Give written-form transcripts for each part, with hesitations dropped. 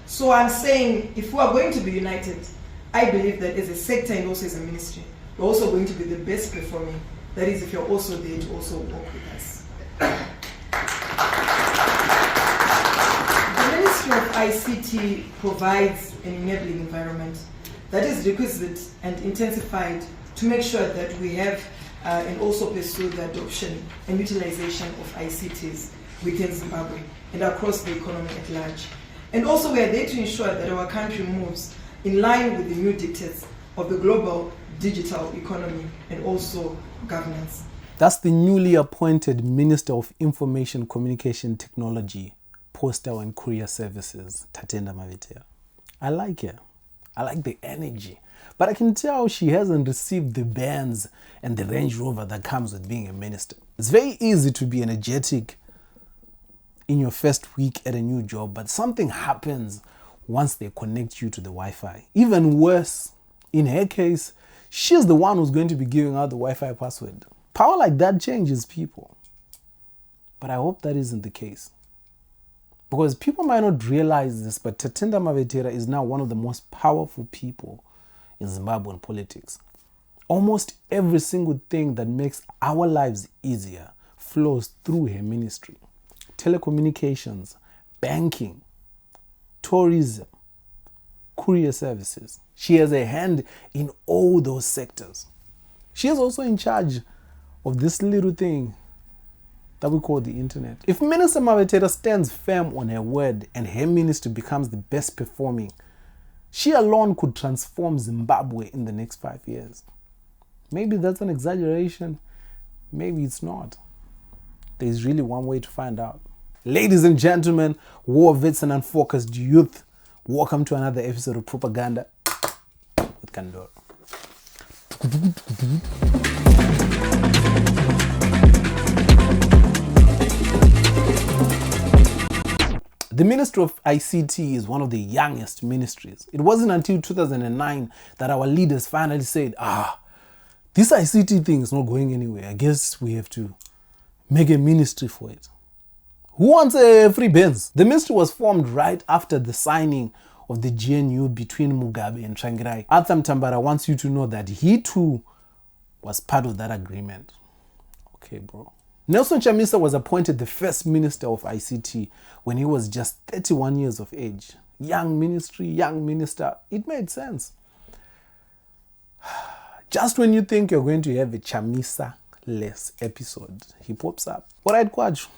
So I'm saying, if we are going to be united, I believe that as a sector and also as a ministry, we're also going to be the best performing. That is, if you're also there to also work with us. The Ministry of ICT provides an enabling environment that is requisite and intensified to make sure that we have and also pursue the adoption and utilization of ICTs within Zimbabwe and across the economy at large. And also we are there to ensure that our country moves in line with the new dictates of the global digital economy and also governance. That's the newly appointed Minister of Information Communication Technology, Postal and Courier Services, Tatenda Mavetera. I like her. I like the energy. But I can tell she hasn't received the bands and the Range Rover that comes with being a minister. It's very easy to be energetic in your first week at a new job, but something happens once they connect you to the Wi-Fi. Even worse, in her case, she's the one who's going to be giving out the Wi-Fi password. Power like that changes people. But I hope that isn't the case. Because people might not realize this, but Tatenda Mavetera is now one of the most powerful people in Zimbabwean politics. Almost every single thing that makes our lives easier flows through her ministry. Telecommunications, banking, tourism, courier services. She has a hand in all those sectors. She is also in charge of this little thing that we call the internet. If Minister Mavetera stands firm on her word and her ministry becomes the best performing, she alone could transform Zimbabwe in the next 5 years. Maybe that's an exaggeration. Maybe it's not. There's really one way to find out. Ladies and gentlemen, war vets and unfocused youth, welcome to another episode of Properganda with Kandoro. The Ministry of ICT is one of the youngest ministries. It wasn't until 2009 that our leaders finally said, this ICT thing is not going anywhere. I guess we have to make a ministry for it. Who wants a free Benz? The ministry was formed right after the signing of the GNU between Mugabe and Tsvangirai. Arthur Mtambara wants you to know that he too was part of that agreement. Okay, bro. Nelson Chamisa was appointed the first minister of ICT when he was just 31 years of age. Young ministry, young minister. It made sense. Just when you think you're going to have a Chamisa-less episode, he pops up. All right, Kwaj.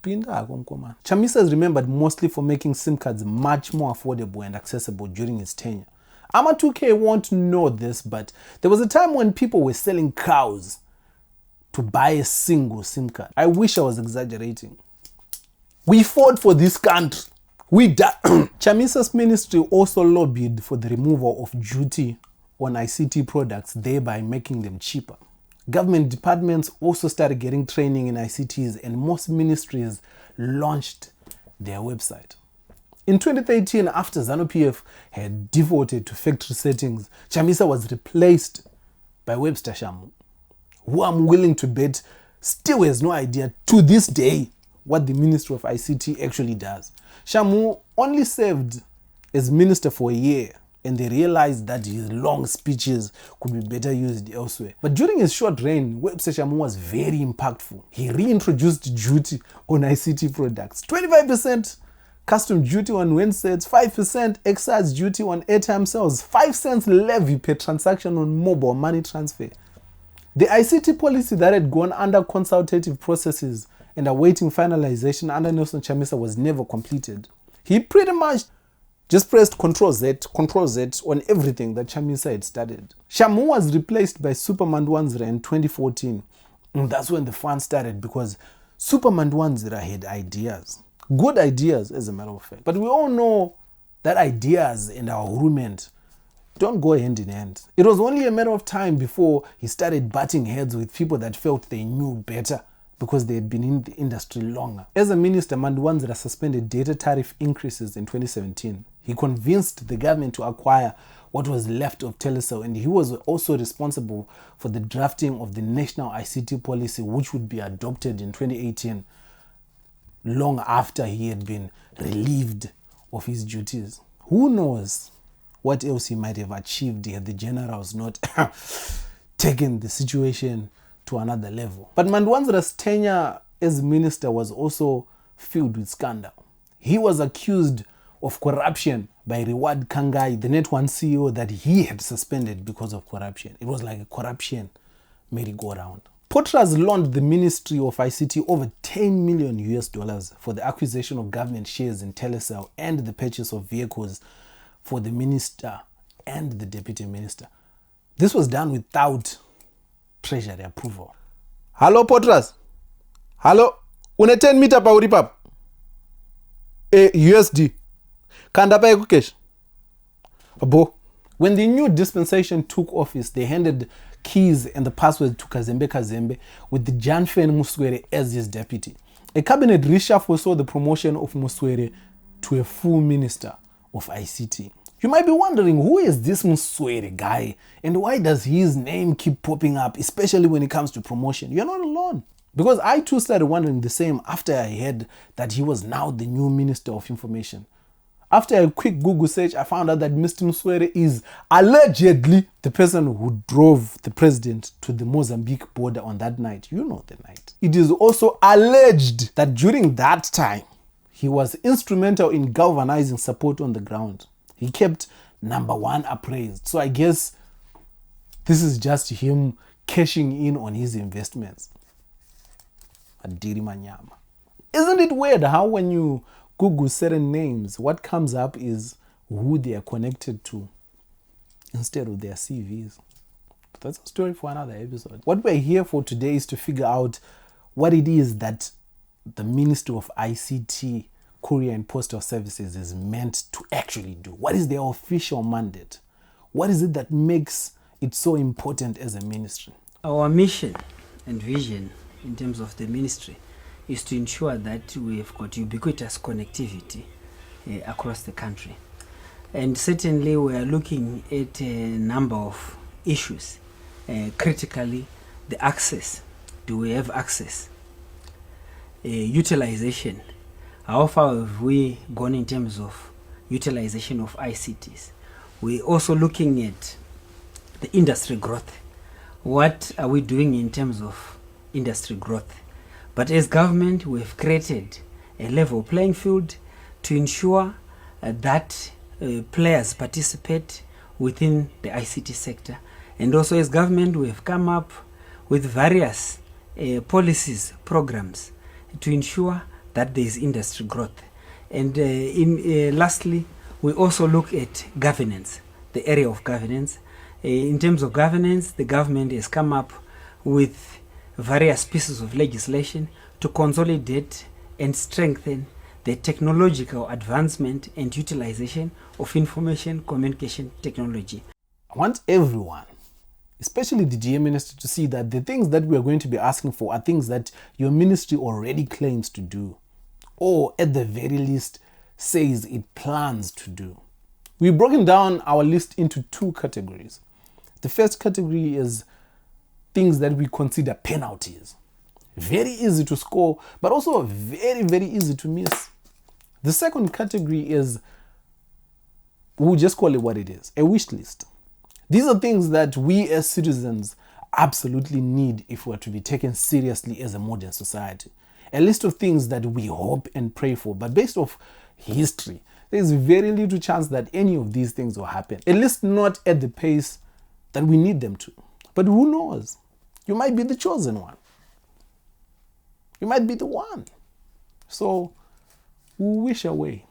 Chamisa is remembered mostly for making SIM cards much more affordable and accessible during his tenure. Ama 2K won't know this, but there was a time when people were selling cows to buy a single SIM card. I wish I was exaggerating. We fought for this country. We died. Chamisa's ministry also lobbied for the removal of duty on ICT products, thereby making them cheaper. Government departments also started getting training in ICTs, and most ministries launched their website. In 2013, after ZANU-PF had devoted to factory settings, Chamisa was replaced by Webster Shamu, who I'm willing to bet still has no idea to this day what the Ministry of ICT actually does. Shamu only served as minister for a year, and they realized that his long speeches could be better used elsewhere. But during his short reign, Webster Shamu was very impactful. He reintroduced duty on ICT products. 25% custom duty on handsets, 5% excise duty on airtime sales, 5 cents levy per transaction on mobile money transfer. The ICT policy that had gone under consultative processes and awaiting finalization under Nelson Chamisa was never completed. He pretty much just pressed Ctrl Z on everything that Chamisa had started. Shamu was replaced by Super Mandwanzira in 2014. And that's when the fun started, because Super Mandwanzira had ideas. Good ideas, as a matter of fact. But we all know that ideas and our rudiment don't go hand in hand. It was only a matter of time before he started butting heads with people that felt they knew better because they had been in the industry longer. As a minister, Mandwanzira suspended data tariff increases in 2017. He convinced the government to acquire what was left of Telecel, and he was also responsible for the drafting of the national ICT policy, which would be adopted in 2018, long after he had been relieved of his duties. Who knows what else he might have achieved had the generals not taken the situation to another level. But Mandwanzira's tenure as minister was also filled with scandal. He was accused of corruption by Reward Kangai, the Net1 CEO that he had suspended because of corruption. It was like a corruption merry-go-round. Potras loaned the Ministry of ICT over $10 million US for the acquisition of government shares in Telecel and the purchase of vehicles for the minister and the deputy minister. This was done without treasury approval. Hello, Potras. Hello. Une 10 meter pa uripap. USD. Kanda pa ekukesh. Abo. When the new dispensation took office, they handed keys and the password to Kazembe with the Janfen Muswere as his deputy. A cabinet reshuffle saw the promotion of Muswere to a full minister of ICT. You might be wondering, who is this Muswere guy and why does his name keep popping up, especially when it comes to promotion? You're not alone. Because I too started wondering the same after I heard that he was now the new Minister of Information. After a quick Google search, I found out that Mr. Muswere is allegedly the person who drove the president to the Mozambique border on that night. You know the night. It is also alleged that during that time, he was instrumental in galvanizing support on the ground. He kept number one appraised. So I guess this is just him cashing in on his investments. Adiri Manyama. Isn't it weird how when you Google certain names, what comes up is who they are connected to instead of their CVs? But that's a story for another episode. What we're here for today is to figure out what it is that the Ministry of ICT, Courier and Postal Services is meant to actually do. What is their official mandate? What is it that makes it so important as a ministry? Our mission and vision in terms of the ministry is to ensure that we've got ubiquitous connectivity across the country. And certainly we are looking at a number of issues, critically the access. Do we have access? Utilization. How far have we gone in terms of utilization of ICTs? We're also looking at the industry growth. What are we doing in terms of industry growth? But as government, we've created a level playing field to ensure that players participate within the ICT sector. And also as government, we've come up with various policies, programs to ensure that there is industry growth. And lastly, we also look at governance, the area of governance. In terms of governance, the government has come up with various pieces of legislation to consolidate and strengthen the technological advancement and utilization of information communication technology. I want everyone, especially the GM minister, to see that the things that we are going to be asking for are things that your ministry already claims to do, or at the very least says it plans to do. We've broken down our list into two categories. The first category is things that we consider penalties. Very easy to score, but also very, very easy to miss. The second category is, we'll just call it what it is, a wish list. These are things that we as citizens absolutely need if we're to be taken seriously as a modern society. A list of things that we hope and pray for, but based off history, there's very little chance that any of these things will happen. At least not at the pace that we need them to. But who knows? You might be the chosen one. You might be the one. So, we wish away.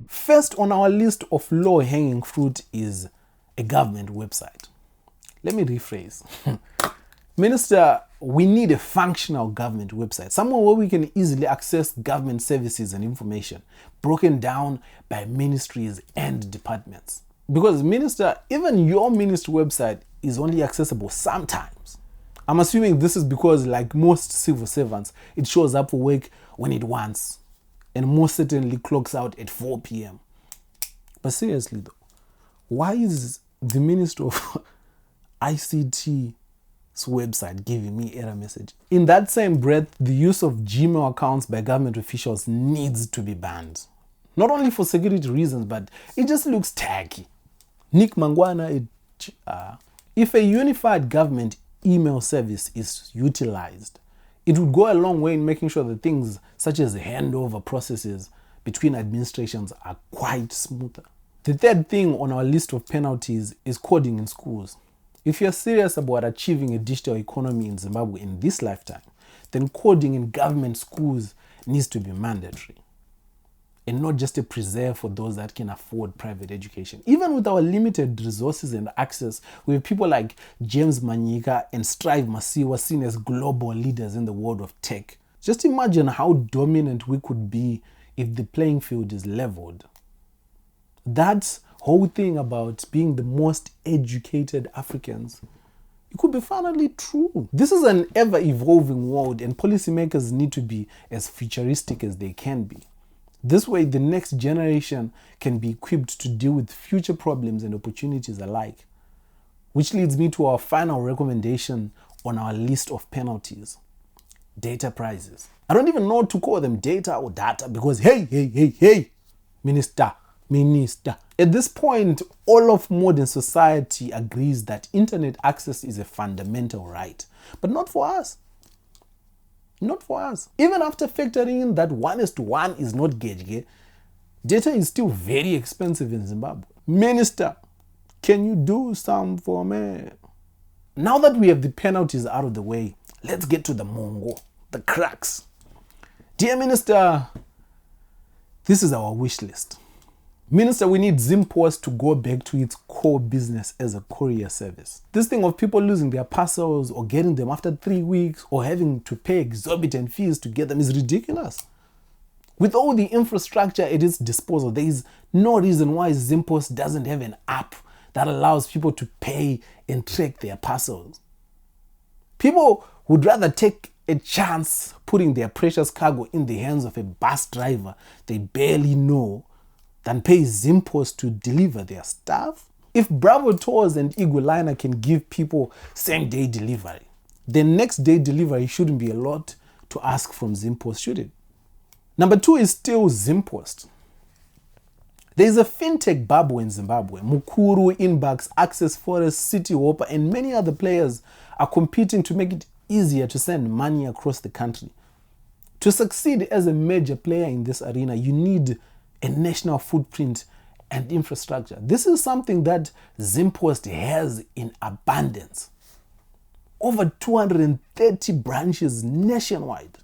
First on our list of low-hanging fruit is a government website. Let me rephrase. Minister, we need a functional government website, somewhere where we can easily access government services and information, broken down by ministries and departments. Because Minister, even your ministry website is only accessible sometimes. I'm assuming this is because, like most civil servants, it shows up for work when it wants, and most certainly clocks out at 4 p.m. But seriously though, why is the Ministry of ICT's website giving me error message? In that same breath, the use of Gmail accounts by government officials needs to be banned. Not only for security reasons, but it just looks tacky. Nick Mangwana, if a unified government email service is utilized, it would go a long way in making sure that things such as handover processes between administrations are quite smoother. The third thing on our list of penalties is coding in schools. If you're serious about achieving a digital economy in Zimbabwe in this lifetime, then coding in government schools needs to be mandatory and not just a preserve for those that can afford private education. Even with our limited resources and access, we have people like James Manyika and Strive Masiwa seen as global leaders in the world of tech. Just imagine how dominant we could be if the playing field is leveled. That whole thing about being the most educated Africans, it could be finally true. This is an ever-evolving world, and policymakers need to be as futuristic as they can be. This way, the next generation can be equipped to deal with future problems and opportunities alike. Which leads me to our final recommendation on our list of penalties: data prices. I don't even know what to call them, data or data, because hey, Minister. At this point, all of modern society agrees that internet access is a fundamental right, but not for us. Not for us. Even after factoring in that 1:1 is not gauge, data is still very expensive in Zimbabwe. Minister, can you do some for me? Now that we have the penalties out of the way, let's get to the mongo, the cracks. Dear Minister, this is our wish list. Minister, we need Zimpost to go back to its core business as a courier service. This thing of people losing their parcels or getting them after 3 weeks or having to pay exorbitant fees to get them is ridiculous. With all the infrastructure at its disposal, there is no reason why Zimpost doesn't have an app that allows people to pay and track their parcels. People would rather take a chance putting their precious cargo in the hands of a bus driver they barely know than pay Zimpost to deliver their stuff. If Bravo Tours and Eagle Liner can give people same-day delivery, then next-day delivery shouldn't be a lot to ask from Zimpost, should it? Number 2 is still Zimpost. There is a fintech bubble in Zimbabwe. Mukuru, Inbox, Access Forest, City Hopper, and many other players are competing to make it easier to send money across the country. To succeed as a major player in this arena, you need a national footprint and infrastructure. This is something that Zimpost has in abundance. Over 230 branches nationwide.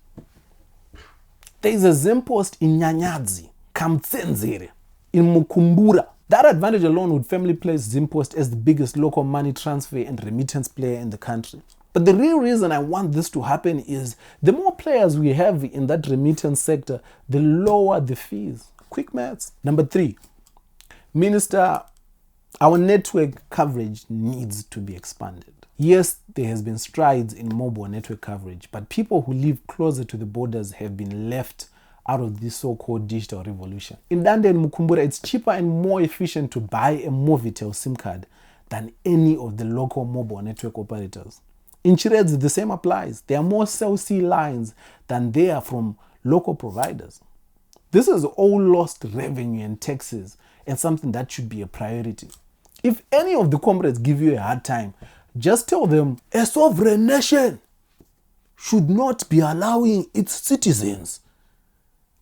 There is a Zimpost in Nyanyadzi, Kamtsenzere, in Mukumbura. That advantage alone would firmly place Zimpost as the biggest local money transfer and remittance player in the country. But the real reason I want this to happen is the more players we have in that remittance sector, the lower the fees. Quick maths. Number 3, Minister, our network coverage needs to be expanded. Yes, there has been strides in mobile network coverage, but people who live closer to the borders have been left out of this so-called digital revolution. In Dande and Mukumbura, it's cheaper and more efficient to buy a Movitel SIM card than any of the local mobile network operators. In Chiredzi, the same applies. There are more Cell C lines than there are from local providers. This is all lost revenue and taxes and something that should be a priority. If any of the comrades give you a hard time, just tell them a sovereign nation should not be allowing its citizens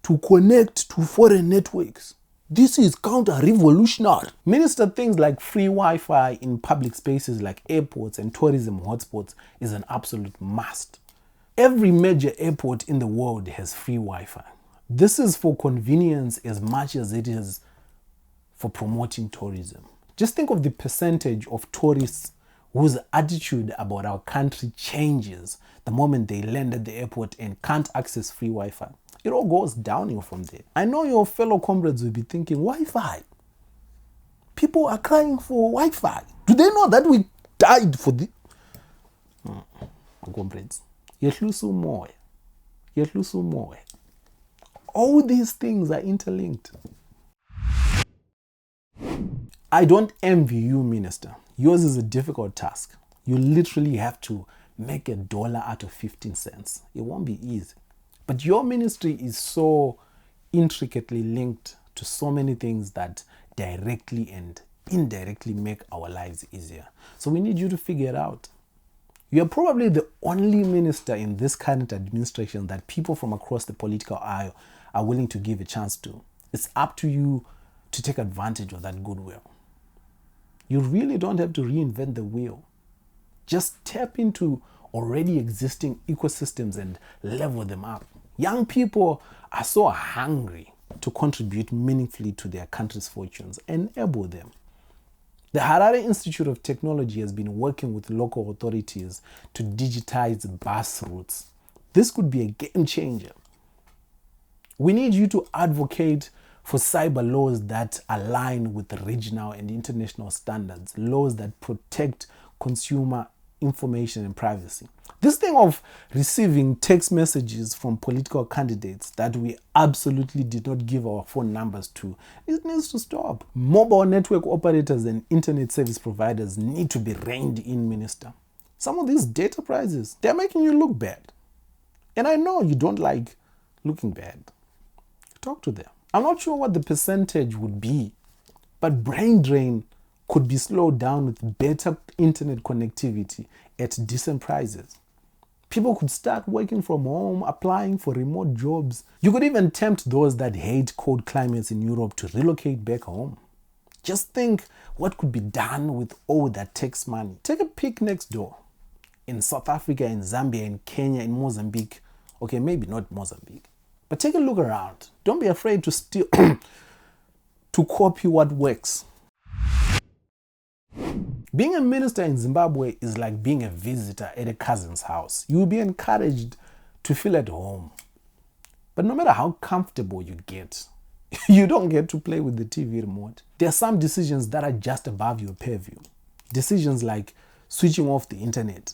to connect to foreign networks. This is counter-revolutionary. Minister, things like free Wi-Fi in public spaces like airports and tourism hotspots is an absolute must. Every major airport in the world has free Wi-Fi. This is for convenience as much as it is for promoting tourism. Just think of the percentage of tourists whose attitude about our country changes the moment they land at the airport and can't access free Wi-Fi. It all goes downhill from there. I know your fellow comrades will be thinking, Wi-Fi? People are crying for Wi-Fi. Do they know that we died for the... Comrades, all these things are interlinked. I don't envy you, Minister. Yours is a difficult task. You literally have to make $1 out of 15 cents. It won't be easy. But your ministry is so intricately linked to so many things that directly and indirectly make our lives easier. So we need you to figure it out. You are probably the only minister in this current administration that people from across the political aisle are willing to give a chance to. It's up to you to take advantage of that goodwill. You really don't have to reinvent the wheel. Just tap into already existing ecosystems and level them up. Young people are so hungry to contribute meaningfully to their country's fortunes. Enable them. The Harare Institute of Technology has been working with local authorities to digitize bus routes. This could be a game changer. We need you to advocate for cyber laws that align with regional and international standards, laws that protect consumer information and privacy. This thing of receiving text messages from political candidates that we absolutely did not give our phone numbers to, it needs to stop. Mobile network operators and internet service providers need to be reined in, Minister. Some of these data prices, they're making you look bad. And I know you don't like looking bad. Talk to them. I'm not sure what the percentage would be, but brain drain could be slowed down with better internet connectivity at decent prices. People could start working from home, applying for remote jobs. You could even tempt those that hate cold climates in Europe to relocate back home. Just think what could be done with all that tax money. Take a peek next door. In South Africa, in Zambia, in Kenya, in Mozambique. Okay, maybe not Mozambique. But take a look around. Don't be afraid to steal, to copy what works. Being a minister in Zimbabwe is like being a visitor at a cousin's house. You will be encouraged to feel at home. But no matter how comfortable you get, you don't get to play with the TV remote. There are some decisions that are just above your purview. Decisions like switching off the internet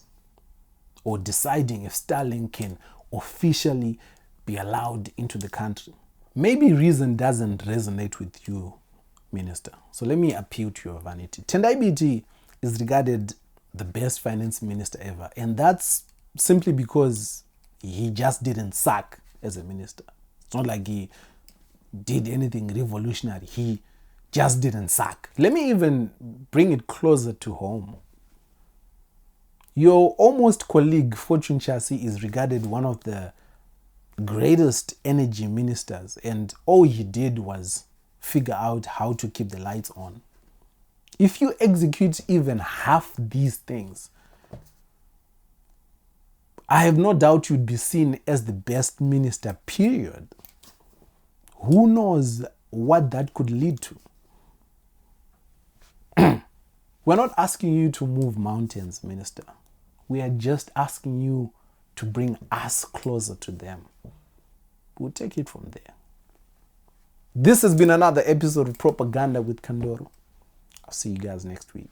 or deciding if Starlink can officially be allowed into the country. Maybe reason doesn't resonate with you, Minister. So let me appeal to your vanity. Tendai Biti is regarded the best finance minister ever. And that's simply because he just didn't suck as a minister. It's not like he did anything revolutionary. He just didn't suck. Let me even bring it closer to home. Your almost colleague, Fortune Chassis, is regarded one of the greatest energy ministers. And all he did was figure out how to keep the lights on. If you execute even half these things, I have no doubt you'd be seen as the best minister, period. Who knows what that could lead to? We're not asking you to move mountains, Minister. We are just asking you to bring us closer to them. We'll take it from there. This has been another episode of Propaganda with Kandoro. I'll see you guys next week.